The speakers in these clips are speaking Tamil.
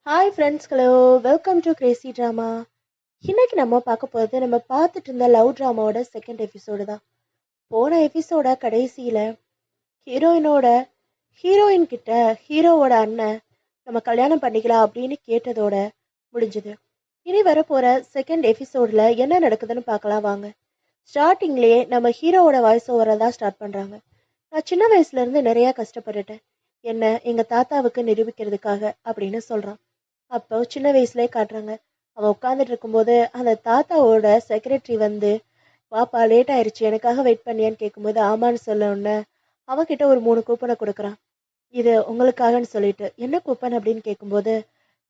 Hi friends, hello, welcome to Crazy drama. இன்னைக்கு நம்ம பார்க்க போகிறது நம்ம பார்த்துட்டு இருந்த லவ் ட்ராமாவோட செகண்ட் எபிசோடு தான். போன எபிசோட கடைசியில் ஹீரோயின் கிட்ட ஹீரோவோட அண்ணன் நம்ம கல்யாணம் பண்ணிக்கலாம் அப்படின்னு கேட்டதோட முடிஞ்சது. இனி வரப்போகிற செகண்ட் எபிசோடில் என்ன நடக்குதுன்னு பார்க்கலாம் வாங்க. ஸ்டார்டிங்லேயே நம்ம ஹீரோவோட வாய்ஸ் ஓவரை தான் ஸ்டார்ட் பண்ணுறாங்க. நான் சின்ன வயசுலேருந்து நிறையா கஷ்டப்பட்டுட்டேன், என்ன எங்கள் தாத்தாவுக்கு நிரூபிக்கிறதுக்காக அப்படின்னு சொல்கிறான். அப்போ சின்ன வயசுலேயே காட்டுறாங்க. அவன் உட்காந்துட்டு இருக்கும்போது அந்த தாத்தாவோட செக்ரட்டரி வந்து, வாப்பா லேட் ஆயிடுச்சு, எனக்காக வெயிட் பண்ணியான்னு கேட்கும்போது ஆமான்னு சொல்ல உடனே அவன்கிட்ட ஒரு 3 கூப்பனை கொடுக்குறான். இது உங்களுக்காகன்னு சொல்லிட்டு. என்ன கூப்பன் அப்படின்னு கேட்கும்போது,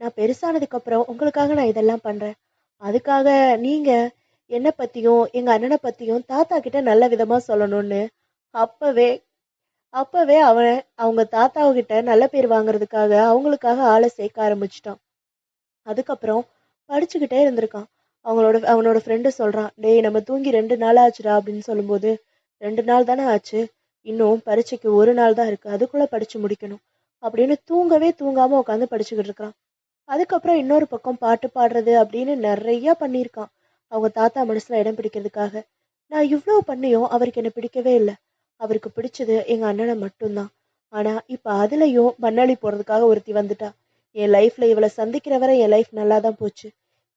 நான் பெருசானதுக்கப்புறம் உங்களுக்காக நான் இதெல்லாம் பண்ணுறேன், அதுக்காக நீங்கள் என்னை பற்றியும் எங்கள் அண்ணனை பற்றியும் தாத்தா கிட்ட நல்ல விதமாக சொல்லணும்னு அப்போவே அப்போவே அவன் அவங்க தாத்தாவுக்கிட்ட நல்ல பேர் வாங்குறதுக்காக அவங்களுக்காக ஆளை சேர்க்க ஆரம்பிச்சிட்டான். அதுக்கப்புறம் படிச்சுக்கிட்டே இருந்திருக்கான். அவனோட ஃப்ரெண்டு சொல்கிறான், டேய் நம்ம தூங்கி 2 நாள் ஆச்சுடா அப்படின்னு சொல்லும்போது, 2 நாள் தானே ஆச்சு, இன்னும் பரீட்சைக்கு 1 நாள் தான் இருக்குது, அதுக்குள்ளே படித்து முடிக்கணும் அப்படின்னு தூங்கவே தூங்காமல் உட்காந்து படிச்சுக்கிட்டு இருக்கான். அதுக்கப்புறம் இன்னொரு பக்கம் பாட்டு பாடுறது அப்படின்னு நிறையா பண்ணியிருக்கான் அவங்க தாத்தா மனசில் இடம் பிடிக்கிறதுக்காக. நான் இவ்வளோ பண்ணியும் அவருக்கு என்னை பிடிக்கவே இல்லை. அவருக்கு பிடிச்சது எங்கள் அண்ணனை மட்டும்தான். ஆனால் இப்போ அதுலேயும் மண்ணாளி போகிறதுக்காக ஒருத்தி வந்துட்டா. என் லைஃப்பில் இவளை சந்திக்கிற வரை என் லைஃப் நல்லா தான் போச்சு.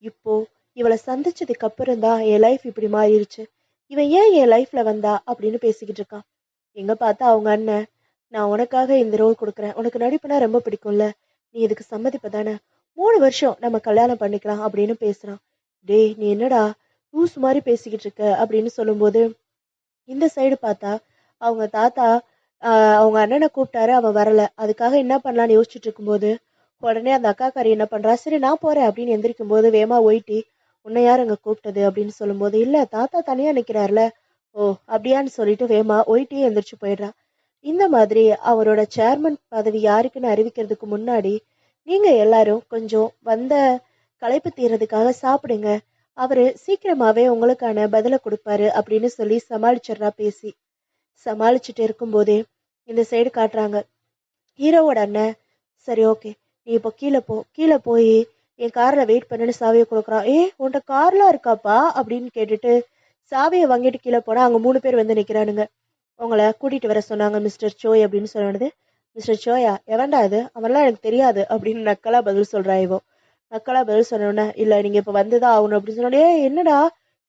இப்போ இவளை சந்திச்சதுக்கு அப்புறம் தான் என் லைஃப் இப்படி மாறிடுச்சு. இவன் ஏன் என் லைஃப்பில் வந்தா அப்படின்னு பேசிக்கிட்டு இருக்கான். எங்கே பார்த்தா அவங்க அண்ணன், நான் உனக்காக இந்த ரோல் கொடுக்குறேன், உனக்கு நடிப்புனா ரொம்ப பிடிக்கும்ல, நீ இதுக்கு சம்மதிப்ப தானே, 3 வருஷம் நம்ம கல்யாணம் பண்ணிக்கலாம் அப்படின்னு பேசுகிறான். டேய் நீ என்னடா லூஸ் மாதிரி பேசிக்கிட்டு இருக்க அப்படின்னு சொல்லும்போது, இந்த சைடு பார்த்தா அவங்க தாத்தா அவங்க அண்ணனை கூப்பிட்டாரு, அவன் வரல. அதுக்காக என்ன பண்ணலான்னு யோசிச்சுட்டு இருக்கும்போது உடனே அந்த அக்காக்காரி என்ன பண்றா, சரி நான் போறேன் அப்படின்னு எந்திரிக்கும் போது வேமா ஓயிட்டி, உன்னை யார் அங்க கூப்பிட்டது அப்படின்னு சொல்லும்போது, இல்ல தாத்தா தனியா நிக்கிறார்ல, ஓ அப்படியான்னு சொல்லிட்டு வேமா ஒயிட்டியே எந்திரிச்சு போயிடுறா. இந்த மாதிரி அவரோட சேர்மன் பதவி யாருக்குன்னு அறிவிக்கிறதுக்கு முன்னாடி நீங்க எல்லாரும் கொஞ்சம் வந்த களைப்பு தீர்றதுக்காக சாப்பிடுங்க, அவரு சீக்கிரமாவே உங்களுக்கான பதிலை கொடுப்பாரு அப்படின்னு சொல்லி சமாளிச்சிடுறா. பேசி சமாளிச்சுட்டு இருக்கும்போதே இந்த சைடு காட்டுறாங்க. ஹீரோவோட அண்ணன், சரி ஓகே நீ இப்போ கீழே போ, கீழே போய் என் காரில் வெயிட் பண்ணுன்னு சாவியை கொடுக்குறான். உன்கிட்ட கார்லாம் இருக்காப்பா அப்படின்னு கேட்டுட்டு சாவியை வாங்கிட்டு கீழே போனால் அங்கே 3 பேர் வந்து நிற்கிறானுங்க. உங்களை கூட்டிகிட்டு வர சொன்னாங்க மிஸ்டர் சோய் அப்படின்னு சொன்னது. மிஸ்டர் சோயா எவன்டா அது, அவன்லாம் எனக்கு தெரியாது அப்படின்னு நக்கலாக பதில் சொல்கிறா. இவோ நக்கலாக பதில் சொன்னோன்னே, இல்லை நீங்கள் இப்போ வந்து தான் ஆகணும் அப்படின்னு சொன்னோடனே, என்னடா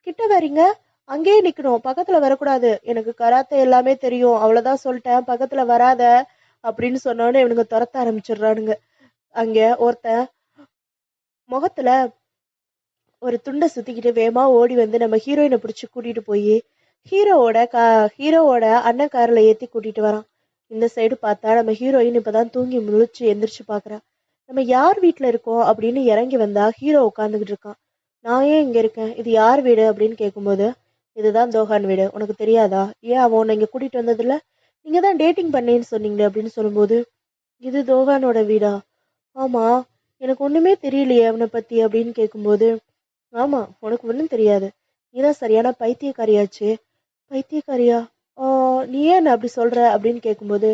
கிட்ட வரீங்க, அங்கேயே நிற்கணும், பக்கத்தில் வரக்கூடாது, எனக்கு கராத்தே எல்லாமே தெரியும், அவ்வளோதான் சொல்லிட்டேன், பக்கத்தில் வராத அப்படின்னு சொன்னோன்னே இவனுங்க துரத்த ஆரம்பிச்சிடுறானுங்க. அங்க ஒருத்தன் முகத்துல ஒரு துண்டை சுத்திக்கிட்டு வேகமா ஓடி வந்து நம்ம ஹீரோயினை பிடிச்சி கூட்டிட்டு போய் ஹீரோவோட அண்ணன் காரில் ஏற்றி கூட்டிட்டு வரான். இந்த சைடு பார்த்தா நம்ம ஹீரோயின் இப்பதான் தூங்கி முழிச்சு எந்திரிச்சு பாக்குறா. நம்ம யார் வீட்டில் இருக்கோம் அப்படின்னு இறங்கி வந்தா ஹீரோ உட்காந்துக்கிட்டு இருக்கான். நான் ஏன் இங்கே இருக்கேன், இது யார் வீடு அப்படின்னு கேட்கும்போது, இதுதான் தோஹான் வீடு, உனக்கு தெரியாதா, ஏன் அவன் உன்னை இங்கே கூட்டிட்டு வந்ததில்ல, நீங்கள் தான் டேட்டிங் பண்ணேன்னு சொன்னீங்களே அப்படின்னு சொல்லும்போது, இது தோஹானோட வீடா, ஆமா எனக்கு ஒண்ணுமே தெரியலையே அவனை பத்தி அப்படின்னு கேட்கும்போது, ஆமா உனக்கு ஒன்றும் தெரியாது, நீதான் சரியான பைத்தியக்காரியாச்சு. பைத்தியக்காரியா, நீ ஏன் அப்படி சொல்ற அப்படின்னு கேட்கும்போது,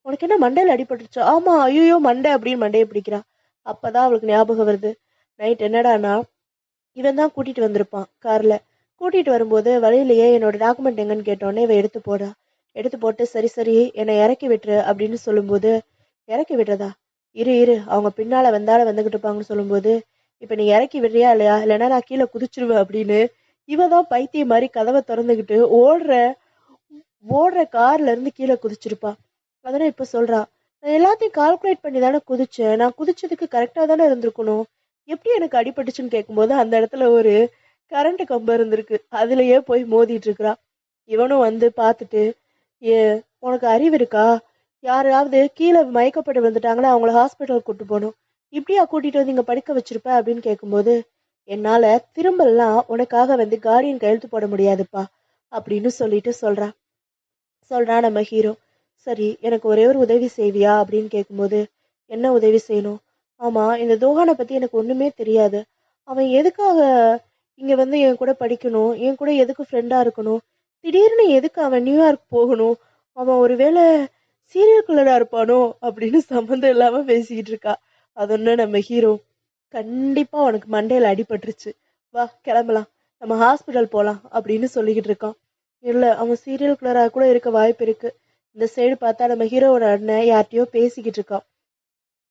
உனக்கு என்ன மண்டையில் அடிபட்டுருச்சா, ஆமா ஐயோ மண்டை அப்படின்னு மண்டையை பிடிக்கிறா. அப்பதான் அவளுக்கு ஞாபகம் வருது, நைட் என்னடானா இவன் தான் கூட்டிட்டு வந்திருப்பான் கார்ல. கூட்டிட்டு வரும்போது வழியிலேயே என்னோட டாக்குமெண்ட் எங்கன்னு கேட்டோடனே இவ எடுத்து போடுறா. எடுத்து போட்டு சரி சரி என்னை இறக்கி விட்டுரு அப்படின்னு சொல்லும்போது, இறக்கி விடுறதா, இரு இரு அவங்க பின்னால வந்துகிட்டு இருப்பாங்கன்னு சொல்லும்போது, இப்ப நீ இறக்கி விடுறியா இல்லையா, இல்லைன்னா நான் கீழே குதிச்சிருவேன் அப்படின்னு இவ தான் பைத்தியம் மாதிரி கதவை திறந்துக்கிட்டு ஓடுற ஓடுற கார்ல இருந்து கீழே குதிச்சிருப்பா. அதனால இப்ப சொல்றா, நான் எல்லாத்தையும் கால்குலேட் பண்ணி தானே குதிச்சேன், நான் குதிச்சதுக்கு கரெக்டா தானே இருந்திருக்கணும், எப்படி எனக்கு அடிபட்டுச்சுன்னு கேட்கும்போது அந்த இடத்துல ஒரு கரண்ட் கம்பம் இருந்திருக்கு, அதுலயே போய் மோதிட்டு இருக்கிறா. இவனும் வந்து பார்த்துட்டு, ஏ உனக்கு அறிவு இருக்கா, யாராவது கீழே மயக்கப்பட்டு வந்துட்டாங்கன்னா அவங்கள ஹாஸ்பிட்டல் கூட்டு போகணும், இப்படியா கூட்டிட்டு வந்து இங்க படிக்க வச்சிருப்ப அப்படின்னு கேட்கும்போது, என்னால திரும்பலாம் உனக்காக வந்து கார்டியன் கையெழுத்து போட முடியாதுப்பா அப்படின்னு சொல்றான் நம்ம ஹீரோ. சரி எனக்கு ஒரே ஒரு உதவி செய்வியா அப்படின்னு கேட்கும்போது, என்ன உதவி செய்யணும், ஆமா இந்த தோஹானை பத்தி எனக்கு ஒண்ணுமே தெரியாது, அவன் எதுக்காக இங்க வந்து என் கூட படிக்கணும், என் கூட எதுக்கு ஃப்ரெண்டா இருக்கணும், திடீர்னு எதுக்கு அவன் நியூயார்க் போகணும், அவன் ஒருவேளை சீரியல் கில்லரா இருப்பானோ அப்படின்னு சம்மந்தம் இல்லாம பேசிக்கிட்டு இருக்கா. அது ஒண்ணு நம்ம ஹீரோ, கண்டிப்பா உனக்கு மண்டையில அடிபட்டுருச்சு. வா கிளம்பலாம். நம்ம ஹாஸ்பிட்டல் போலாம் அப்படின்னு சொல்லிக்கிட்டு இருக்கான். இல்ல அவன் சீரியல் கில்லரா கூட இருக்க வாய்ப்பு இருக்கு. இந்த சைடு பார்த்தா நம்ம ஹீரோவோட அண்ணன் யார்கிட்டயோ பேசிக்கிட்டு இருக்கான்.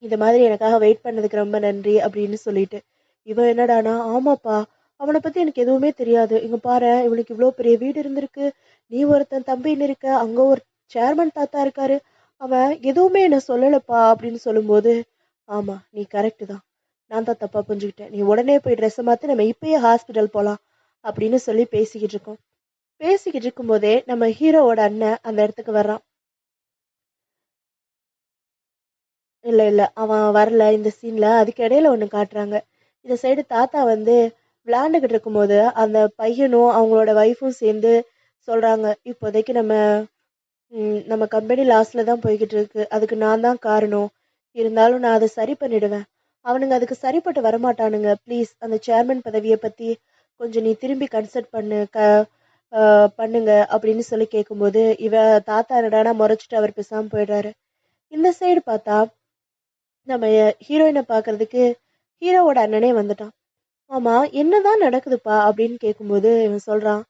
இந்த மாதிரி எனக்காக வெயிட் பண்ணதுக்கு ரொம்ப நன்றி அப்படின்னு சொல்லிட்டு. இவன் என்னடானா, ஆமாப்பா அவனை பத்தி எனக்கு எதுவுமே தெரியாது. இங்க பாரு இவனுக்கு இவ்வளோ பெரிய வீடு இருந்திருக்கு. நீ ஒருத்தன் தம்பின்னு இருக்க. அங்க ஒரு சேர்மன் தாத்தா இருக்காரு. அவன் எதுவுமே என்ன சொல்லலப்பா அப்படின்னு சொல்லும்போது, ஆமா நீ கரெக்ட் தான். நான் தான் தப்பா புரிஞ்சுக்கிட்டேன். நீ உடனே போய் ட்ரெஸ்ஸை மாத்தி நம்ம இப்பயே ஹாஸ்பிட்டல் போலாம் அப்படின்னு சொல்லி பேசிக்கிட்டு இருக்கோம். பேசிக்கிட்டு இருக்கும்போதே நம்ம ஹீரோவோட அண்ணன் அந்த இடத்துக்கு வர்றான். இல்ல இல்ல அவன் வரல இந்த சீன்ல. அதுக்கு இடையில ஒண்ணு காட்டுறாங்க. இந்த சைடு தாத்தா வந்து விளையாண்டுகிட்டு இருக்கும்போது அந்த பையனும் அவங்களோட ஒய்ஃபும் சேர்ந்து சொல்றாங்க, இப்போதைக்கு நம்ம கம்பெனி லாஸ்ல தான் போய்கிட்டு இருக்கு. அதுக்கு நான் தான் காரணம். இருந்தாலும் நான் அதை சரி பண்ணிடுவேன். அவனுங்க அதுக்கு சரிப்பட்டு வரமாட்டானுங்க. ப்ளீஸ் அந்த சேர்மன் பதவியை பத்தி கொஞ்சம் நீ திரும்பி கன்சல்ட் பண்ணுங்க அப்படின்னு சொல்லி கேட்கும்போது இவ தாத்தா என்னடானா முறைச்சிட்டு அவர் பேசாம போயிடுறாரு. இந்த சைடு பார்த்தா நம்ம ஹீரோயினை பார்க்கறதுக்கு ஹீரோவோட அண்ணனே வந்துட்டான். ஆமா என்னதான் நடக்குதுப்பா அப்படின்னு கேட்கும்போது இவன் சொல்றான்,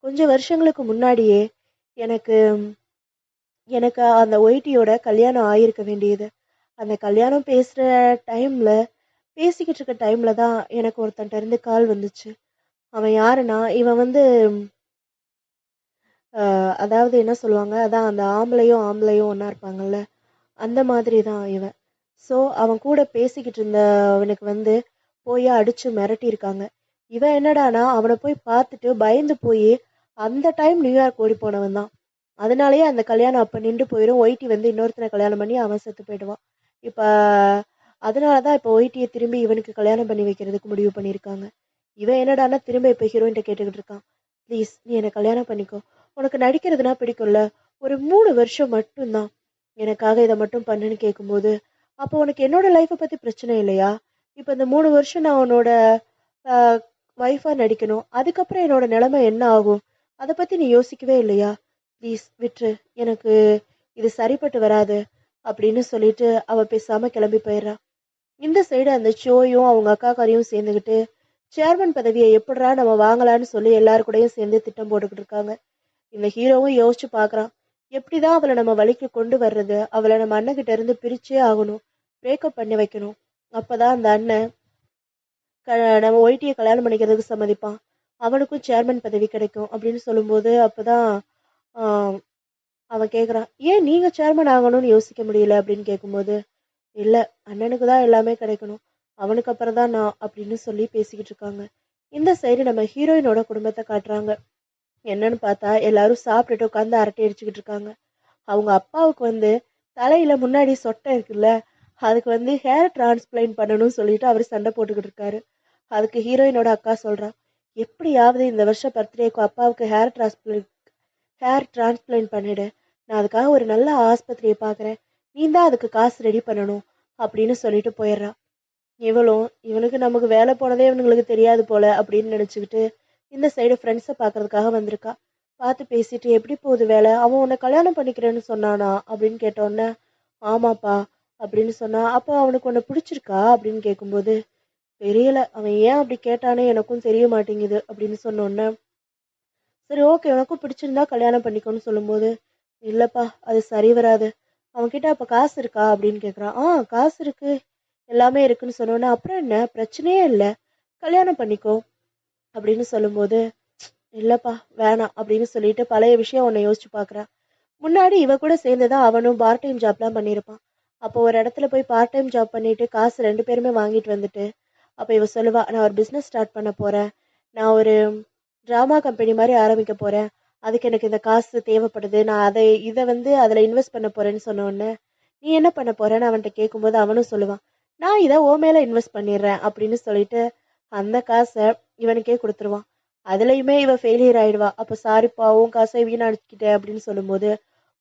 கொஞ்சம் வருஷங்களுக்கு முன்னாடியே எனக்கு எனக்கு அந்த ஒய்டியோட கல்யாணம் ஆயிருக்க வேண்டியது. அந்த கல்யாணம் பேசிக்கிட்டு இருக்க டைம்ல தான் எனக்கு ஒருத்தன்ட்ட இருந்து கால் வந்துச்சு. அவன் யாருன்னா இவன் வந்து அதாவது என்ன சொல்லுவாங்க, அதான் அந்த ஆம்பளையும் ஆம்பளையும் ஒண்ணா இருப்பாங்கல்ல, அந்த மாதிரி தான் இவன். ஸோ அவன் கூட பேசிக்கிட்டு இருந்தவனுக்கு வந்து போய் அடிச்சு மிரட்டியிருக்காங்க. இவன் என்னடானா அவனை போய் பார்த்துட்டு பயந்து போய் அந்த டைம் நியூயார்க் ஓடி போனவன் தான். அதனாலயே அந்த கல்யாணம் அப்ப நின்று போயிடும். ஒய்டி வந்து இன்னொருத்தனை கல்யாணம் பண்ணி அவன் செத்து போயிடுவான். இப்ப அதனாலதான் இப்ப ஒய்டியை திரும்பி இவனுக்கு கல்யாணம் பண்ணி வைக்கிறதுக்கு முடிவு பண்ணியிருக்காங்க. இவன் என்னடானா திரும்ப இப்ப ஹீரோயின்ட்ட கேட்டுக்கிட்டு இருக்கான். ப்ளீஸ் நீ என்னை கல்யாணம் பண்ணிக்கோ. உனக்கு நடிக்கிறதுனா பிடிக்கும்ல. ஒரு 3 வருஷம் மட்டும்தான் எனக்காக இதை மட்டும் பண்ணுன்னு கேட்கும்போது, அப்போ உனக்கு என்னோட லைஃப்பை பத்தி பிரச்சனை இல்லையா? இப்ப இந்த 3 வருஷம் நான் உன்னோட ஒய்ஃபா நடிக்கணும். அதுக்கப்புறம் என்னோட நிலைமை என்ன ஆகும்? அதை பத்தி நீ யோசிக்கவே இல்லையா? ப்ளீஸ் விட்டுரு. எனக்கு இது சரிப்பட்டு வராது அப்படின்னு சொல்லிட்டு அவ பேசாம கிளம்பி போயிடுறா. இந்த சைடு அந்த ஷோயும் அவங்க அக்கா காரியும் சேர்ந்துக்கிட்டு சேர்மன் பதவியை எப்படிரா நம்ம வாங்கலாம்னு சொல்லி எல்லாரு கூடயும் சேர்ந்து திட்டம் போட்டுக்கிட்டு இருக்காங்க. இந்த ஹீரோவும் யோசிச்சு பார்க்கறான். எப்படிதான் அவளை நம்ம வழிக்கு கொண்டு வர்றது? அவளை நம்ம அண்ணன் கிட்ட இருந்து பிரிச்சே ஆகணும். பிரேக்கப் பண்ணி வைக்கணும். அப்பதான் அந்த அண்ணன் நம்ம ஒய்டியை கல்யாணம் பண்ணிக்கிறதுக்கு சம்மதிப்பான். அவனுக்கும் சேர்மன் பதவி கிடைக்கும் அப்படின்னு சொல்லும்போது அப்பதான் ஆஹ் அவன் கேக்குறான், ஏன் நீங்க சேர்மன் ஆகணும்னு யோசிக்க முடியல அப்படின்னு கேட்கும்போது, இல்ல அண்ணனுக்கு தான் எல்லாமே கிடைக்கணும். அவனுக்கு அப்புறம் தான் நான் அப்படின்னு சொல்லி பேசிக்கிட்டு இருக்காங்க. இந்த சைடு நம்ம ஹீரோயினோட குடும்பத்தை காட்டுறாங்க. என்னன்னு பார்த்தா எல்லாரும் சாப்பிட்டுட்டு உட்காந்து அரட்டை அடிச்சுக்கிட்டு இருக்காங்க. அவங்க அப்பாவுக்கு வந்து தலையில முன்னாடி சொட்டை இருக்குல்ல, அதுக்கு வந்து ஹேர் டிரான்ஸ்பிளான்ட் பண்ணணும்னு சொல்லிட்டு அவர் சண்டை போட்டுக்கிட்டு இருக்காரு. அதுக்கு ஹீரோயினோட அக்கா சொல்றா, எப்படியாவது இந்த வருஷம் பர்த்டேக்கு அப்பாவுக்கு ஹேர் டிரான்ஸ்பிளான்ட் பண்ணிடு. நான் அதுக்காக ஒரு நல்ல ஆஸ்பத்திரியை பார்க்குறேன். நீ தான் அதுக்கு காசு ரெடி பண்ணணும் அப்படின்னு சொல்லிட்டு போயிடுறா. இவனுக்கு நமக்கு வேலை போனதே இவனுங்களுக்கு தெரியாது போல அப்படின்னு நினச்சிக்கிட்டு இந்த சைடு ஃப்ரெண்ட்ஸை பார்க்கறதுக்காக வந்திருக்கா. பார்த்து பேசிட்டு எப்படி போகுது வேலை? அவன் உன்னை கல்யாணம் பண்ணிக்கிறேன்னு சொன்னானா அப்படின்னு கேட்டோன்னே, ஆமாப்பா அப்படின்னு சொன்னா. அப்போ அவனுக்கு உன்னை பிடிச்சிருக்கா அப்படின்னு கேட்கும்போது, தெரியல அவன் ஏன் அப்படி கேட்டானே எனக்கும் தெரிய மாட்டேங்குது அப்படின்னு சொன்னோன்னே, சரி ஓகே உனக்கும் பிடிச்சிருந்தா கல்யாணம் பண்ணிக்கோன்னு சொல்லும்போது, இல்லப்பா அது சரி வராது. அவன்கிட்ட அப்ப காசு இருக்கா அப்படின்னு கேக்குறான். காசு இருக்கு, எல்லாமே இருக்குன்னு சொன்னோன்னே, அப்புறம் என்ன பிரச்சனையே இல்ல, கல்யாணம் பண்ணிக்கோ அப்படின்னு சொல்லும்போது, இல்லப்பா வேணாம் அப்படின்னு சொல்லிட்டு பழைய விஷயம் உன்னை யோசிச்சு பாக்குறான். முன்னாடி இவ கூட சேர்ந்துதான் அவனும் பார்ட் டைம் ஜாப்லாம் பண்ணியிருப்பான். அப்போ ஒரு இடத்துல போய் பார்ட் டைம் ஜாப் பண்ணிட்டு காசு 2 பேருமே வாங்கிட்டு வந்துட்டு, அப்போ இவ சொல்லுவா, நான் ஒரு பிஸ்னஸ் ஸ்டார்ட் பண்ண போறேன். நான் ஒரு ட்ராமா கம்பெனி மாதிரி ஆரம்பிக்க போறேன். அதுக்கு எனக்கு இந்த காசு தேவைப்படுது. நான் இதை வந்து அதில் இன்வெஸ்ட் பண்ண போறேன்னு சொன்ன உடனே, நீ என்ன பண்ண போறேன்னு அவன்கிட்ட கேட்கும்போது அவனும் சொல்லுவான், நான் இதை ஓ மேல இன்வெஸ்ட் பண்ணிடுறேன் அப்படின்னு சொல்லிட்டு அந்த காசை இவனுக்கே கொடுத்துருவான். அதுலயுமே இவ ஃபெயிலியர் ஆயிடுவா. அப்போ சாரிப்பா உன் காசை வீணடிச்சுக்கிட்டேன் அப்படின்னு சொல்லும்போது,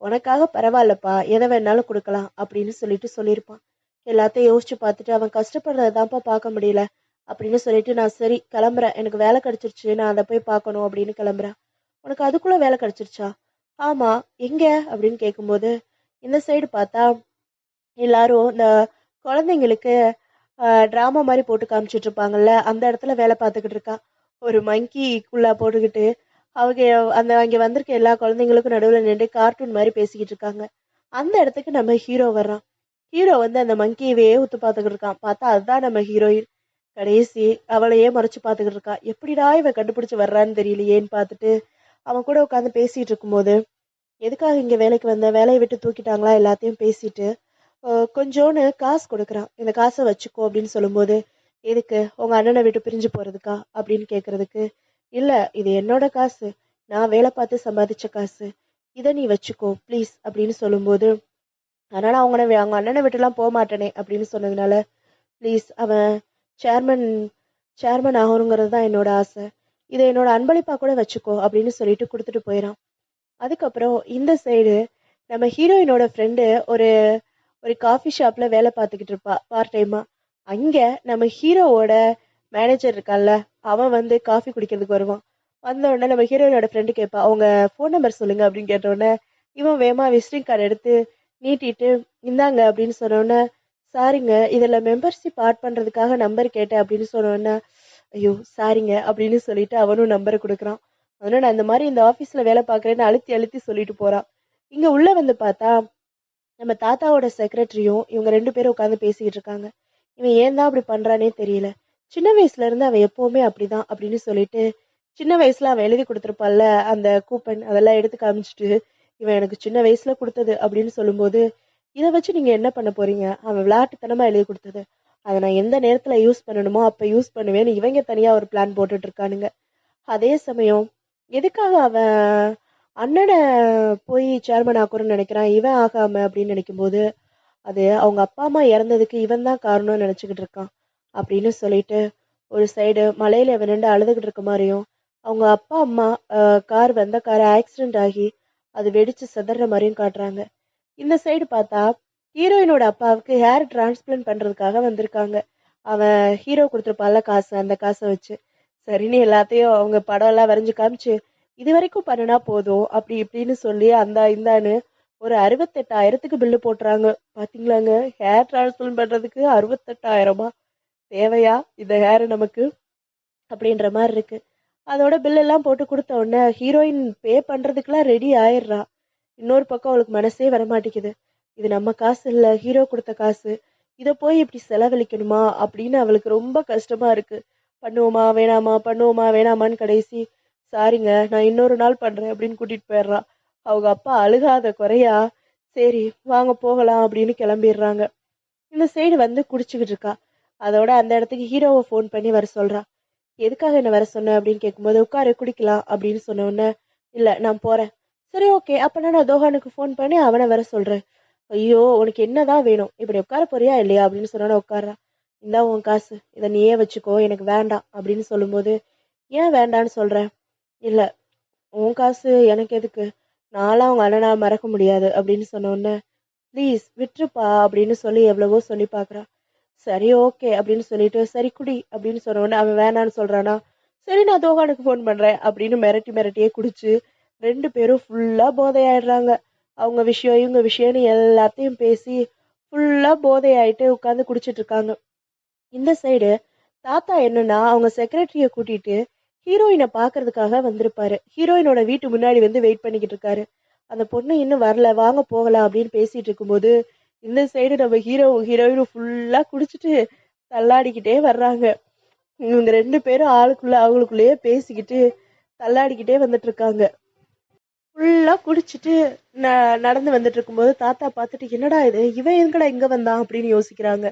உனக்காக பரவாயில்லப்பா எதை வேணாலும் கொடுக்கலாம் அப்படின்னு சொல்லிட்டு சொல்லியிருப்பான். எல்லாத்தையும் யோசிச்சு பார்த்துட்டு அவன் கஷ்டப்படுறதான்ப்பா பார்க்க முடியல அப்படின்னு சொல்லிட்டு, நான் சரி கிளம்புறேன், எனக்கு வேலை கிடைச்சிருச்சு, நான் அதை போய் பார்க்கணும் அப்படின்னு கிளம்புறேன். உனக்கு அதுக்குள்ள வேலை கிடைச்சிருச்சா? ஆமா. எங்க அப்படின்னு கேட்கும்போது இந்த சைடு பார்த்தா எல்லாரும் இந்த குழந்தைங்களுக்கு ட்ராமா மாதிரி போட்டு காமிச்சிட்டு இருப்பாங்கல்ல, அந்த இடத்துல வேலை பார்த்துக்கிட்டு இருக்கா. ஒரு மங்கிக்குள்ளா போட்டுக்கிட்டு அவங்க அங்கே வந்திருக்க எல்லா குழந்தைங்களுக்கும் நடுவில் நின்று கார்ட்டூன் மாதிரி பேசிக்கிட்டு இருக்காங்க. அந்த இடத்துக்கு நம்ம ஹீரோ வர்றான். ஹீரோ வந்து அந்த மங்கியவே உத்து பார்த்துக்கிட்டு இருக்கான். பார்த்தா அதுதான் நம்ம ஹீரோயின். கடைசி அவளையே மறைச்சு பார்த்துக்கிட்டு இருக்கான். எப்படிடா இவன் கண்டுபிடிச்சு வர்றான்னு தெரியலையேன்னு பார்த்துட்டு அவன் கூட உட்காந்து பேசிட்டு இருக்கும்போது, எதுக்காக இங்க வேலைக்கு வந்த, வேலையை விட்டு தூக்கிட்டாங்களா, எல்லாத்தையும் பேசிட்டு கொஞ்சோன்னு காசு கொடுக்குறான். இந்த காசை வச்சுக்கோ அப்படின்னு சொல்லும்போது, எதுக்கு, உங்க அண்ணனை விட்டு பிரிஞ்சு போறதுக்கா அப்படின்னு கேட்கறதுக்கு, இல்ல இது என்னோட காசு, நான் வேலை பார்த்து சம்பாதிச்ச காசு, இதை நீ வச்சுக்கோ ப்ளீஸ் அப்படின்னு சொல்லும்போது, அதனால அவங்க அண்ணனை விட்டுலாம் போக மாட்டேனே அப்படின்னு சொன்னதுனால, ப்ளீஸ் அவன் சேர்மன் சேர்மன் ஆகணுங்கிறது தான் என்னோட ஆசை, இதை என்னோட அன்பளிப்பா கூட வச்சுக்கோ அப்படின்னு சொல்லிட்டு கொடுத்துட்டு போயிடான். அதுக்கப்புறம் இந்த சைடு நம்ம ஹீரோயினோட ஃப்ரெண்டு ஒரு ஒரு காஃபி ஷாப்ல வேலை பார்த்துக்கிட்டு இருப்பா பார்ட் டைமா. அங்க நம்ம ஹீரோவோட மேனேஜர் இருக்கான்ல, அவன் வந்து காஃபி குடிக்கிறதுக்கு வருவான். வந்த உடனே நம்ம ஹீரோயினோட ஃப்ரெண்டு கேட்பா, அவங்க ஃபோன் நம்பர் சொல்லுங்க அப்படின்னு கேட்ட உடனே இவன் வேகமா விசிட்டிங் கார்டு எடுத்து நீட்டிட்டு, இந்தாங்க அப்படின்னு சொன்ன உடனே, சாரிங்க இதுல மெம்பர்ஷிப் ஆட் பண்றதுக்காக நம்பர் கேட்டேன் அப்படின்னு சொன்ன உடனே, ஐயோ சாரிங்க அப்படின்னு சொல்லிட்டு அவனும் நம்பரை கொடுக்குறான். அதனால நான் இந்த மாதிரி இந்த ஆஃபீஸ்ல வேலை பார்க்குறேன்னு அழுத்தி அழுத்தி சொல்லிட்டு போறான். இங்க உள்ள வந்து பார்த்தா நம்ம தாத்தாவோட செக்ரட்டரியும் இவங்க 2 பேரும் உட்காந்து பேசிக்கிட்டு இருக்காங்க. இவன் ஏன் தான் அப்படி பண்றானே தெரியல. சின்ன வயசுல இருந்து அவன் எப்பவுமே அப்படிதான் அப்படின்னு சொல்லிட்டு, சின்ன வயசுல அவன் எழுதி கொடுத்துருப்பான்ல அந்த கூப்பன், அதெல்லாம் எடுத்து காமிச்சிட்டு, இவன் எனக்கு சின்ன வயசுல கொடுத்தது அப்படின்னு சொல்லும்போது, இதை வச்சு நீங்க என்ன பண்ண போறீங்க, அவன் விளையாட்டுத்தனமா எழுதி கொடுத்தது, அதை நான் எந்த நேரத்துல யூஸ் பண்ணணுமோ அப்ப யூஸ் பண்ணுவேன்னு இவங்க தனியா ஒரு பிளான் போட்டுட்டு இருக்கானுங்க. அதே சமயம் எதுக்காக அவன் அண்ணனை போய் சேர்மன் ஆக்குறன்னு நினைக்கிறான், இவன் ஆகாம அப்படின்னு நினைக்கும்போது, அது அவங்க அப்பா அம்மா இறந்ததுக்கு இவன் தான் காரணம்னு நினைச்சுக்கிட்டு இருக்கான் அப்படின்னு சொல்லிட்டு, ஒரு சைடு மலையில இவன் நின்று அழுதுகிட்டு இருக்க மாதிரியும், அவங்க அப்பா அம்மா கார் ஆக்சிடென்ட் ஆகி அது வெடிச்சு சிதற மாதிரியும் காட்டுறாங்க. இந்த சைடு பார்த்தா ஹீரோயினோட அப்பாவுக்கு ஹேர் டிரான்ஸ்பிளான்ட் பண்றதுக்காக வந்திருக்காங்க. அவன் ஹீரோ கொடுத்துருப்பான்ல காசு, அந்த காசை வச்சு சரின்னு எல்லாத்தையும் அவங்க படம் எல்லாம் வரைஞ்சு காமிச்சு, இது வரைக்கும் பண்ணுனா போதும் அப்படி இப்படின்னு சொல்லி அந்த இந்தான்னு ஒரு 68,000க்கு பில்லு போட்டுறாங்க. பாத்தீங்களாங்க, ஹேர் டிரான்ஸ்பிளான்ட் பண்றதுக்கு 68,000 தேவையா இந்த ஹேர் நமக்கு அப்படின்ற மாதிரி இருக்கு. அதோட பில் எல்லாம் போட்டு கொடுத்த உடனே ஹீரோயின் பே பண்றதுக்கெல்லாம் ரெடி ஆயிடுறா. இன்னொரு பக்கம் அவளுக்கு மனசே வரமாட்டேங்குது, இது நம்ம காசு இல்ல, ஹீரோ கொடுத்த காசு, இதை போய் இப்படி செலவழிக்கணுமா அப்படின்னு அவளுக்கு ரொம்ப கஷ்டமா இருக்கு. பண்ணுவோமா வேணாமா, பண்ணுவோமா வேணாமான்னு கடைசி, சாரிங்க நான் இன்னொரு நாள் பண்றேன் அப்படின்னு கூட்டிட்டு போயிடுறான். அவங்க அப்பா அழுகாத குறையா, சரி வாங்க போகலாம் அப்படின்னு கிளம்பிடுறாங்க. இந்த சைடு வந்து குடிச்சுக்கிட்டு இருக்கா. அதோட அந்த இடத்துக்கு ஹீரோவை ஃபோன் பண்ணி வர சொல்றா. எதுக்காக என்ன வர சொன்ன அப்படின்னு கேட்கும்போது, உட்காரு குடிக்கலாம் அப்படின்னு சொன்ன உடனே, இல்ல நான் போறேன். சரி ஓகே, அப்பனா நான் தோஹானுக்கு ஃபோன் பண்ணி அவனை வர சொல்றேன். ஐயோ உனக்கு என்னதான் வேணும், இப்படி உட்கார போறியா இல்லையா அப்படின்னு சொன்னோட உட்கார்றா. இந்தா உன் காசு, இதை நீயே வச்சுக்கோ, எனக்கு வேண்டாம் அப்படின்னு சொல்லும்போது, ஏன் வேண்டான்னு சொல்றேன். இல்ல உன் காசு எனக்கு எதுக்கு, நான்லாம் உங்க அண்ணனா மறக்க முடியாது அப்படின்னு சொன்ன உடனே, ப்ளீஸ் விட்டுருப்பா அப்படின்னு சொல்லி எவ்வளவோ சொல்லி பார்க்குறா. சரி ஓகே அப்படின்னு சொல்லிட்டு, சரி குடி அப்படின்னு சொன்ன உடனே அவன் வேணான்னு சொல்றானா, சரி நான் தோகானுக்கு ஃபோன் பண்றேன் அப்படின்னு மிரட்டி மிரட்டியே குடிச்சு 2 பேரும் ஃபுல்லா போதையாயிடுறாங்க. அவங்க விஷயம் இவங்க விஷயம்னு எல்லாத்தையும் பேசி ஃபுல்லா போதையாயிட்டு உட்காந்து குடிச்சிட்டு இருக்காங்க. இந்த சைடு தாத்தா என்னன்னா அவங்க செக்ரட்டரிய கூட்டிட்டு ஹீரோயினை பாக்குறதுக்காக வந்திருப்பாரு. ஹீரோயினோட வீட்டு முன்னாடி வந்து வெயிட் பண்ணிக்கிட்டு இருக்காரு. அந்த பொண்ணு இன்னும் வரல, வாங்க போகலாம் அப்படின்னு பேசிட்டு இருக்கும்போது, இந்த சைடு நம்ம ஹீரோயினும் ஃபுல்லா குடிச்சிட்டு தள்ளாடிக்கிட்டே வர்றாங்க. இவங்க 2 பேரும் ஆளுக்குள்ள அவங்களுக்குள்ளேயே பேசிக்கிட்டு தள்ளாடிக்கிட்டே வந்துட்டு இருக்காங்க. ஃபுல்லா குடிச்சிட்டு நடந்து வந்துட்டு இருக்கும்போது தாத்தா பார்த்துட்டு, என்னடா இது, இவன் எங்கடா இங்க வந்தான் அப்படின்னு யோசிக்கிறாங்க.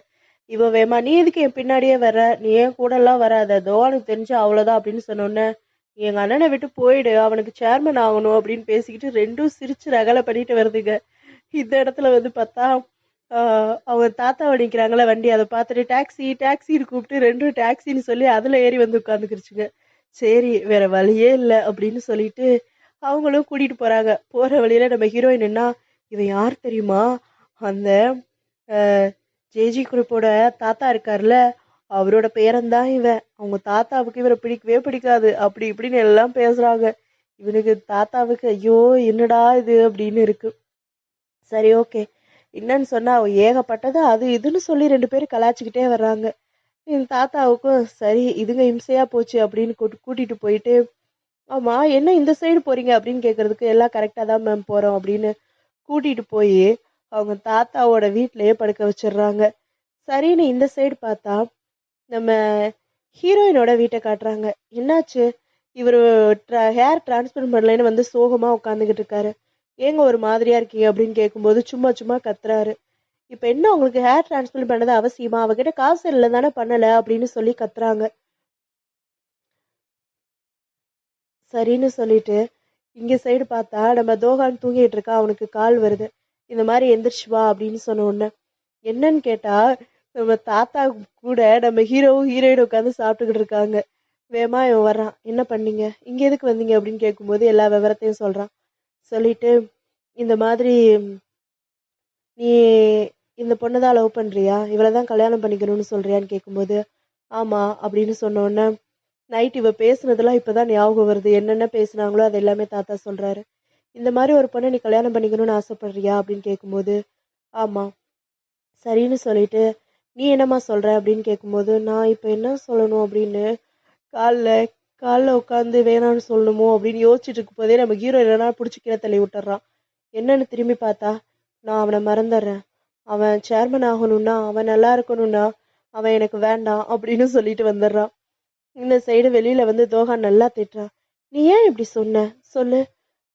இவ வேமா, நீ எதுக்கு என் பின்னாடியே வர, நீ ஏன் கூட எல்லாம் வராத, தோவானுக்கு தெரிஞ்சு அவ்வளவுதான் அப்படின்னு சொன்னோன்னே, நீ எங்க அண்ணனை விட்டு போயிடு, அவனுக்கு சேர்மன் ஆகணும் அப்படின்னு பேசிக்கிட்டு ரெண்டும் சிரிச்சு ரகலை பண்ணிட்டு வருதுங்க. இந்த இடத்துல வந்து பார்த்தா அவங்க தாத்தாவை நிற்கிறாங்களே வண்டி, அதை பார்த்துட்டு டாக்ஸி டாக்ஸின்னு கூப்பிட்டு ரெண்டும் டாக்ஸின்னு சொல்லி அதுல ஏறி வந்து உட்காந்துக்கிருச்சுங்க. சரி வேற வழியே இல்லை அப்படின்னு சொல்லிட்டு அவங்களும் கூட்டிட்டு போறாங்க. போற வழியில நம்ம ஹீரோயின் என்ன, இவன் யார் தெரியுமா, அந்த ஜேஜி குரூப்போட தாத்தா இருக்கார்ல, அவரோட பேரன்தான் இவன், அவங்க தாத்தாவுக்கு இவரை பிடிக்கவே பிடிக்காது அப்படி இப்படின்னு எல்லாம் பேசுறாங்க. இவனுக்கு தாத்தாவுக்கு ஐயோ என்னடா இது அப்படின்னு இருக்கு. சரி ஓகே, என்னன்னு சொன்னா ஏகப்பட்டது அது இதுன்னு சொல்லி 2 பேரும் கலாய்ச்சிக்கிட்டே வர்றாங்க. என் தாத்தாவுக்கும் சரி இதுங்க இம்சையா போச்சு அப்படின்னு கூட்டிட்டு போயிட்டு, ஆமா என்ன இந்த சைடு போறீங்க அப்படின்னு கேக்குறதுக்கு எல்லாம் கரெக்டா தான் மேம் போறோம் அப்படின்னு கூட்டிட்டு போய் அவங்க தாத்தாவோட வீட்லயே படுக்க வச்சிடுறாங்க. சரின்னு இந்த சைடு பார்த்தா நம்ம ஹீரோயினோட வீட்டை காட்டுறாங்க. என்னாச்சு, இவரு ஹேர் டிரான்ஸ்பர் பண்ணலன்னு வந்து சோகமா உட்காந்துக்கிட்டு இருக்காரு. ஏங்க ஒரு மாதிரியா இருக்கீங்க அப்படின்னு கேட்கும்போது சும்மா சும்மா கத்துறாரு. இப்ப என்ன உங்களுக்கு ஹேர் டிரான்ஸ்பர் பண்ணது அவசியமா, அவகிட்ட காசு இல்லை தானே பண்ணல அப்படின்னு சொல்லி கத்துறாங்க. சரின்னு சொல்லிட்டு இங்க சைடு பார்த்தா நம்ம தோகான் தூங்கிட்டு இருக்கா. அவனுக்கு கால் வருது. இந்த மாதிரி எந்திரிச்சு வா அப்படின்னு சொன்ன உடனே என்னன்னு கேட்டா நம்ம தாத்தா கூட நம்ம ஹீரோவும் ஹீரோயின் உட்காந்து சாப்பிட்டுக்கிட்டு இருக்காங்க. வேமா இவன் வர்றான். என்ன பண்ணீங்க, இங்க எதுக்கு வந்தீங்க அப்படின்னு கேட்கும்போது எல்லா விவரத்தையும் சொல்றான். சொல்லிட்டு இந்த மாதிரி நீ இந்த பொண்ணை தான் லவ் பண்றியா, இவளை தான் கல்யாணம் பண்ணிக்கணும்னு சொல்றியான்னு கேட்கும்போது ஆமா அப்படின்னு சொன்ன உடனே நைட் இவ பேசுனதெல்லாம் இப்பதான் ஞாபகம் வருது. என்னென்ன பேசுனாங்களோ அது எல்லாமே தாத்தா சொல்றாரு. இந்த மாதிரி ஒரு பொண்ணை நீ கல்யாணம் பண்ணிக்கணும்னு ஆசைப்படுறியா அப்படின்னு கேட்கும்போது ஆமா. சரின்னு சொல்லிட்டு நீ என்னம்மா சொல்ற அப்படின்னு கேட்கும்போது நான் இப்ப என்ன சொல்லணும் அப்படின்னு காலில் காலில் உட்காந்து வேணான்னு சொல்லணுமோ அப்படின்னு யோசிச்சுட்டு இருக்கும் போதே நம்ம ஹீரோ என்னன்னா பிடிச்சி கீழே தள்ளி விட்டுறான். என்னன்னு திரும்பி பார்த்தா நான் அவனை மறந்துடுறேன். அவன் சேர்மன் ஆகணும்னா, அவன் நல்லா இருக்கணும்னா அவன் எனக்கு வேண்டாம் அப்படின்னு சொல்லிட்டு வந்துடுறான். இந்த சைடு வெளியில வந்து தோஹா நல்லா திட்டுறான். நீ ஏன் இப்படி சொன்ன சொல்லு,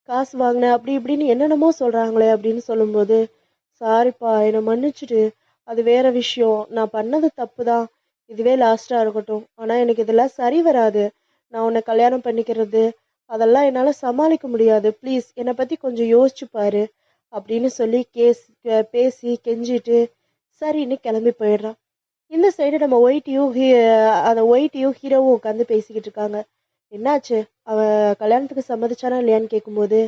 காசு வாங்கின அப்படி இப்படின்னு என்னென்னமோ சொல்றாங்களே அப்படின்னு சொல்லும்போது சாரிப்பா என்னை மன்னிச்சுட்டு, அது வேற விஷயம், நான் பண்ணது தப்பு தான், இதுவே லாஸ்டா இருக்கட்டும், ஆனா எனக்கு இதெல்லாம் சரி வராது, நான் உன்னை கல்யாணம் பண்ணிக்கிறது அதெல்லாம் என்னால சமாளிக்க முடியாது, ப்ளீஸ் என்னை பத்தி கொஞ்சம் யோசிச்சு பாரு அப்படின்னு சொல்லி பேசி கெஞ்சிட்டு சரின்னு கிளம்பி போயிடுறான். இந்த சைடு நம்ம அந்த ஒயிட்டியும் ஹீரோவும் உட்காந்து பேசிக்கிட்டு இருக்காங்க. என்னாச்சு, அவ கல்யாணத்துக்கு சம்மதிச்சானா இல்லையான்னு கேட்கும்போது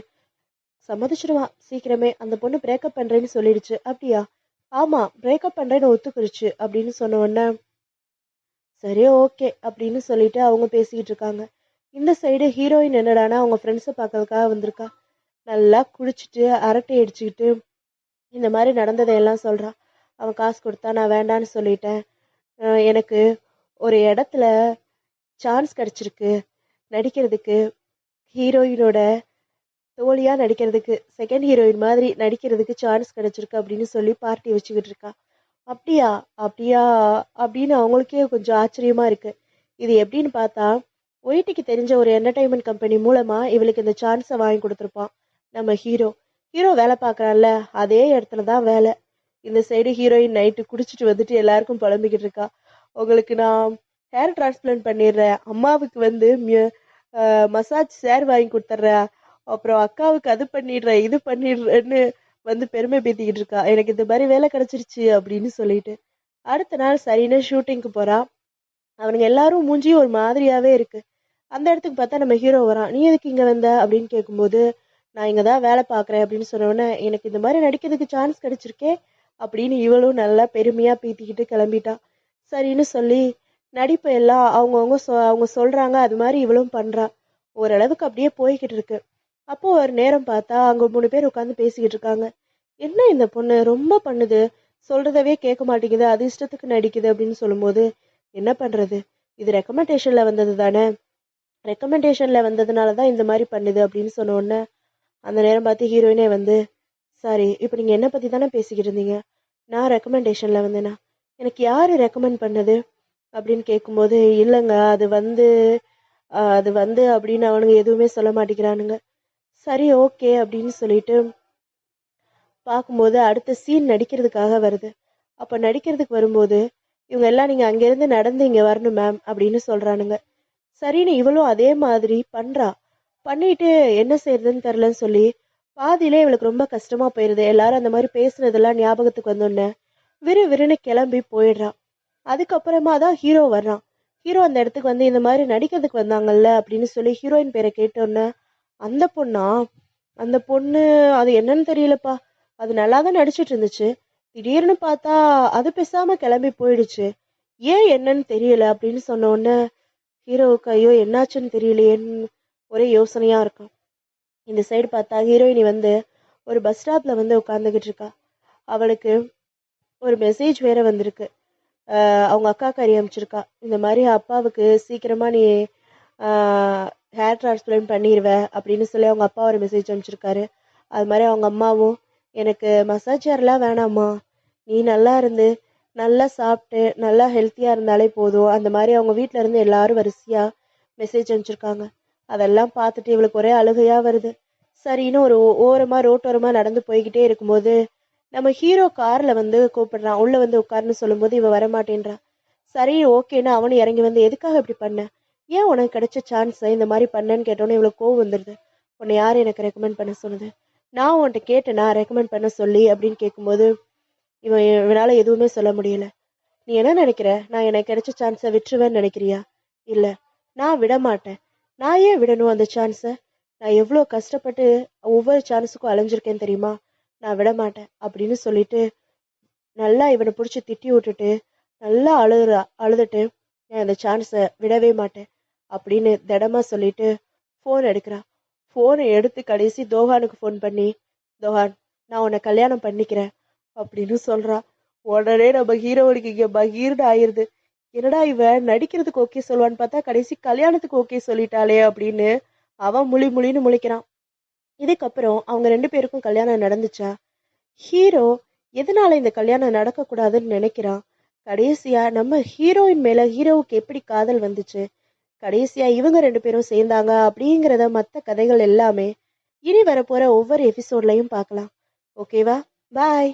சம்மதிச்சிடுவான் சீக்கிரமே, அந்த பொண்ணு பிரேக்கப் பண்றேன்னு சொல்லிடுச்சு. அப்படியா, ஆமா பிரேக்கப் பண்றேன்னு ஒத்துக்குருச்சு அப்படின்னு சொன்ன உடனே சரி ஓகே அப்படின்னு சொல்லிட்டு அவங்க பேசிக்கிட்டு இருக்காங்க. இந்த சைடு ஹீரோயின் என்னடானா அவங்க ஃப்ரெண்ட்ஸை பார்க்கறதுக்காக வந்திருக்கா. நல்லா குடிச்சிட்டு அரட்டை அடிச்சுக்கிட்டு இந்த மாதிரி நடந்ததை எல்லாம் சொல்றா. அவன் காசு கொடுத்தா நான் வேண்டான்னு சொல்லிட்டேன். எனக்கு ஒரு இடத்துல சான்ஸ் கிடைச்சிருக்கு நடிக்கிறதுக்கு, ஹீரோயினோட தோழியா நடிக்கிறதுக்கு, செகண்ட் ஹீரோயின் மாதிரி நடிக்கிறதுக்கு சான்ஸ் கிடைச்சிருக்கு அப்படின்னு சொல்லி பார்ட்டி வச்சுக்கிட்டு இருக்கா. அப்படியா அப்படியா அப்படின்னு அவங்களுக்கே கொஞ்சம் ஆச்சரியமா இருக்கு. இது எப்படின்னு பார்த்தா ஒய்டிக்கு தெரிஞ்ச ஒரு என்டர்டைன்மெண்ட் கம்பெனி மூலமா இவளுக்கு இந்த சான்ஸை வாங்கி கொடுத்துருப்பான் நம்ம ஹீரோ. ஹீரோ வேலை பார்க்கறான்ல அதே இடத்துல தான் வேலை. இந்த சைடு ஹீரோயின் நைட்டு குடிச்சிட்டு வந்துட்டு எல்லாருக்கும் புலம்பிக்கிட்டு இருக்கா. உங்களுக்கு நான் ஹேர் டிரான்ஸ்பிளான்ட் பண்ணிடுறேன், அம்மாவுக்கு வந்து மசாஜ் சேர் வாங்கி கொடுத்துட்றேன், அப்புறம் அக்காவுக்கு அது பண்ணிடுறேன் இது பண்ணிடுறேன்னு வந்து பெருமை பேத்திக்கிட்டு இருக்கா. எனக்கு இந்த மாதிரி வேலை கிடைச்சிருச்சு அப்படின்னு சொல்லிட்டு அடுத்த நாள் சரின்னு ஷூட்டிங்க்கு போறா. அவனுங்க எல்லாரும் மூஞ்சியும் ஒரு மாதிரியாவே இருக்கு. அந்த இடத்துக்கு பார்த்தா நம்ம ஹீரோ வரான். நீ எதுக்கு இங்க வந்த அப்படின்னு கேட்கும்போது நான் இங்க தான் வேலை பார்க்குறேன் அப்படின்னு சொன்ன உடனே எனக்கு இந்த மாதிரி நடிக்கிறதுக்கு சான்ஸ் கிடைச்சிருக்கே அப்படின்னு இவளும் நல்லா பெருமையா பீத்திக்கிட்டு கிளம்பிட்டா. சரின்னு சொல்லி நடிப்பு எல்லாம் அவங்கவுங்க அவங்க சொல்றாங்க அது மாதிரி இவளும் பண்றா. ஓரளவுக்கு அப்படியே போய்கிட்டு இருக்கு. அப்போ ஒரு நேரம் பார்த்தா அங்க 3 பேர் உட்காந்து பேசிக்கிட்டு இருக்காங்க. என்ன இந்த பொண்ணு ரொம்ப பண்ணுது, சொல்றதவே கேட்க மாட்டேங்குது, அது இஷ்டத்துக்கு நடிக்குது அப்படின்னு சொல்லும்போது என்ன பண்றது, இது ரெக்கமெண்டேஷன்ல வந்தது தானே, ரெக்கமெண்டேஷன்ல வந்ததுனால தான் இந்த மாதிரி பண்ணுது அப்படின்னு சொன்ன உடனே அந்த நேரம் பார்த்து ஹீரோயினே வந்து சாரி இப்போ நீங்க என்ன பத்தி தானே பேசிக்கிட்டு இருந்தீங்க, நான் ரெக்கமெண்டேஷன்ல வந்தேனா, எனக்கு யாரு ரெக்கமெண்ட் பண்ணது அப்படின்னு கேட்கும்போது இல்லைங்க அது வந்து அப்படின்னு அவனுங்க எதுவுமே சொல்ல மாட்டேங்கிறானுங்க. சரி ஓகே அப்படின்னு சொல்லிட்டு பார்க்கும்போது அடுத்த சீன் நடிக்கிறதுக்காக வருது. அப்போ நடிக்கிறதுக்கு வரும்போது இவங்க எல்லாம் நீங்க அங்கேருந்து நடந்து இங்க வரணும் மேம் அப்படின்னு சொல்றானுங்க. சரின்னு இவளும் அதே மாதிரி பண்றா. பண்ணிட்டு என்ன செய்யறதுன்னு தெரிலன்னு சொல்லி பாதியிலே இவளுக்கு ரொம்ப கஷ்டமா போயிருது. எல்லாரும் அந்த மாதிரி பேசுனதெல்லாம் ஞாபகத்துக்கு வந்தோடனே விறுவிறுன்னு கிளம்பி போயிடுறா. அதுக்கப்புறமா தான் ஹீரோ வர்றான். ஹீரோ அந்த இடத்துக்கு வந்து இந்த மாதிரி நடிக்கிறதுக்கு வந்தாங்கல்ல அப்படின்னு சொல்லி ஹீரோயின் பேரை கேட்டோன்னே அந்த பொண்ணா, அந்த பொண்ணு அது என்னன்னு தெரியலப்பா, அது நல்லா தான் நடிச்சிட்டு இருந்துச்சு, திடீர்னு பார்த்தா அது பேசாம கிளம்பி போயிடுச்சு, ஏன் என்னன்னு தெரியல அப்படின்னு சொன்ன உடனே ஹீரோவுக்கு ஐயோ என்னாச்சுன்னு தெரியலையேன்னு ஒரே யோசனையா இருக்கும். இந்த சைடு பார்த்தா ஹீரோயினி வந்து ஒரு பஸ் ஸ்டாப்ல வந்து உட்காந்துக்கிட்டு இருக்கா. அவளுக்கு ஒரு மெசேஜ் வேற வந்திருக்கு. அவங்க அக்கா கறி அனுப்பிச்சிருக்கா. இந்த மாதிரி அப்பாவுக்கு சீக்கிரமா நீ ஹேர் டிரான்ஸ்பிளான்ட் பண்ணிடுவ அப்படின்னு சொல்லி அவங்க அப்பா ஒரு மெசேஜ் அனுப்பிச்சிருக்காரு. அது மாதிரி அவங்க அம்மாவும் எனக்கு மசாஜ் சேர்லாம் வேணாம்மா, நீ நல்லா இருந்து நல்லா சாப்பிட்டு நல்லா ஹெல்த்தியாக இருந்தாலே போதும், அந்த மாதிரி அவங்க வீட்டில் இருந்து எல்லாரும் வரிசையாக மெசேஜ் அனுப்பிச்சிருக்காங்க. அதெல்லாம் பார்த்துட்டு இவளுக்கு ஒரே அழுகையாக வருது. சரின்னு ஒரு ஓரமாக ரோட்டோரமாக நடந்து போய்கிட்டே இருக்கும்போது நம்ம ஹீரோ காரில் வந்து கூப்பிடுறான். உள்ளே வந்து உட்காருன்னு சொல்லும்போது இவ வரமாட்டேன்றா. சரி ஓகேன்னு அவனும் இறங்கி வந்து எதுக்காக இப்படி பண்ண, ஏன் உனக்கு கிடைச்ச சான்ஸை இந்த மாதிரி பண்ணேன்னு கேட்டோன்னே இவ்வளோ கோவம் வந்துடுது. உன்னை யார் எனக்கு ரெக்கமெண்ட் பண்ண சொன்னது, நான் உன்கிட்ட கேட்டேனா ரெக்கமெண்ட் பண்ண சொல்லி அப்படின்னு கேட்கும்போது இவனால எதுவுமே சொல்ல முடியல. நீ என்ன நினைக்கிற, நான் எனக்கு கிடைச்ச சான்ஸை விட்டுருவேன்னு நினைக்கிறியா? இல்லை, நான் விட மாட்டேன். நான் ஏன் விடணும் அந்த சான்ஸை? நான் எவ்வளோ கஷ்டப்பட்டு ஒவ்வொரு சான்ஸுக்கும் அலைஞ்சிருக்கேன் தெரியுமா, நான் விட மாட்டேன் அப்படின்னு சொல்லிட்டு நல்லா இவனை பிடிச்சி திட்டி விட்டுட்டு நல்லா அழுதுட்டு நான் இந்த சான்ஸை விடவே மாட்டேன் அப்படின்னு திடமா சொல்லிட்டு ஃபோன் எடுக்கிறா. ஃபோனை எடுத்து கடைசி தோஹானுக்கு ஃபோன் பண்ணி, தோஹான் நான் உன்னை கல்யாணம் பண்ணிக்கிறேன் அப்படின்னு சொல்றா. உடனே நம்ம ஹீரோவுக்கு இங்க பகீர்னு ஆயிருது. என்னடா இவ நடிக்கிறதுக்கு ஓகே சொல்லுவான்னு பார்த்தா கடைசி கல்யாணத்துக்கு ஓகே சொல்லிட்டாளே அப்படின்னு அவன் முழின்னு முழிக்கிறான். இதுக்கப்புறம் அவங்க 2 பேருக்கும் கல்யாணம் நடந்துச்சா? ஹீரோ எதனால இந்த கல்யாணம் நடக்கக்கூடாதுன்னு நினைக்கிறான். கடைசியா நம்ம ஹீரோயின் மேல ஹீரோவுக்கு எப்படி காதல் வந்துச்சு, கடைசியா இவங்க 2 பேரும் சேர்ந்தாங்க அப்படிங்கிறத மற்ற கதைகள் எல்லாமே இனி வரப்போற ஒவ்வொரு எபிசோட்லையும் பார்க்கலாம். ஓகேவா? பாய்.